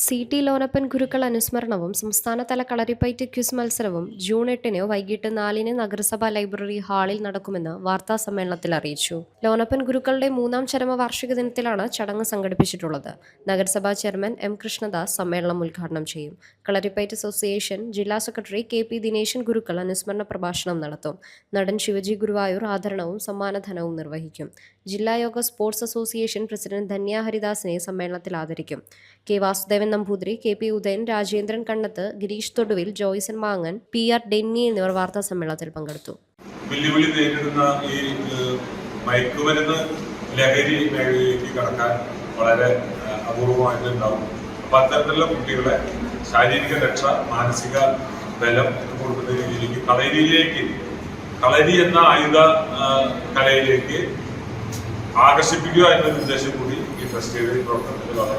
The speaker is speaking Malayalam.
സി.ടി. ലോനപ്പൻ ഗുരുക്കൾ അനുസ്മരണവും സംസ്ഥാനതല കളരിപ്പയറ്റ് ക്വിസ് മത്സരവും ജൂൺ 8 വൈകിട്ട് 4 നഗരസഭാ ലൈബ്രറി ഹാളിൽ നടക്കുമെന്ന് വാർത്താസമ്മേളനത്തിൽ അറിയിച്ചു. ലോനപ്പൻ ഗുരുക്കളുടെ 3-ാം ചരമവാർഷിക ദിനത്തിലാണ് ചടങ്ങ് സംഘടിപ്പിച്ചിട്ടുള്ളത്. നഗരസഭാ ചെയർമാൻ എം. കൃഷ്ണദാസ് സമ്മേളനം ഉദ്ഘാടനം ചെയ്യും. കളരിപ്പയറ്റ് അസോസിയേഷൻ ജില്ലാ സെക്രട്ടറി കെ.പി. ദിനേശൻ ഗുരുക്കൾ അനുസ്മരണ പ്രഭാഷണം നടത്തും. നടൻ ശിവജി ഗുരുവായൂർ ആദരണവും സമ്മാനധനവും നിർവഹിക്കും. ജില്ലാ yoga sports association president Dhanya ഹരിദാസിനെ സമ്മേളനത്തിൽ ആദരിക്കും. കെ. വാസുദേവൻ നമ്പൂതിരി, കെ.പി. ഉദയൻ, രാജേന്ദ്രൻ കണ്ണത്ത്, ഗിരീഷ് തൊടുവിൽ, ജോയ്സൺ മാങ്ങൻ, പി.ആർ. ഡെന്നി എന്നിവർ വാർത്താ സമ്മേളനത്തിൽ പങ്കെടുത്തു. വെല്ലുവിളി നേരിടുന്ന ഈ മയക്കുമരുന്ന് ലഹരി മേഖലയിലേക്ക് കടക്കാൻ വളരെ അപൂർവമായിട്ടുണ്ടാവും. അപ്പൊ അത്തരത്തിലുള്ള കുട്ടികളെ ശാരീരിക രക്ഷ, മാനസിക ബലം കൊടുക്കുന്ന രീതിയിലേക്ക് കളരി എന്ന ആയുധ കലയിലേക്ക് ആകർഷിപ്പിക്കുക എന്ന ഉദ്ദേശം കൂടി ഈ ഫെസ്റ്റിവൽ പ്രവർത്തനത്തിൽ വളരെ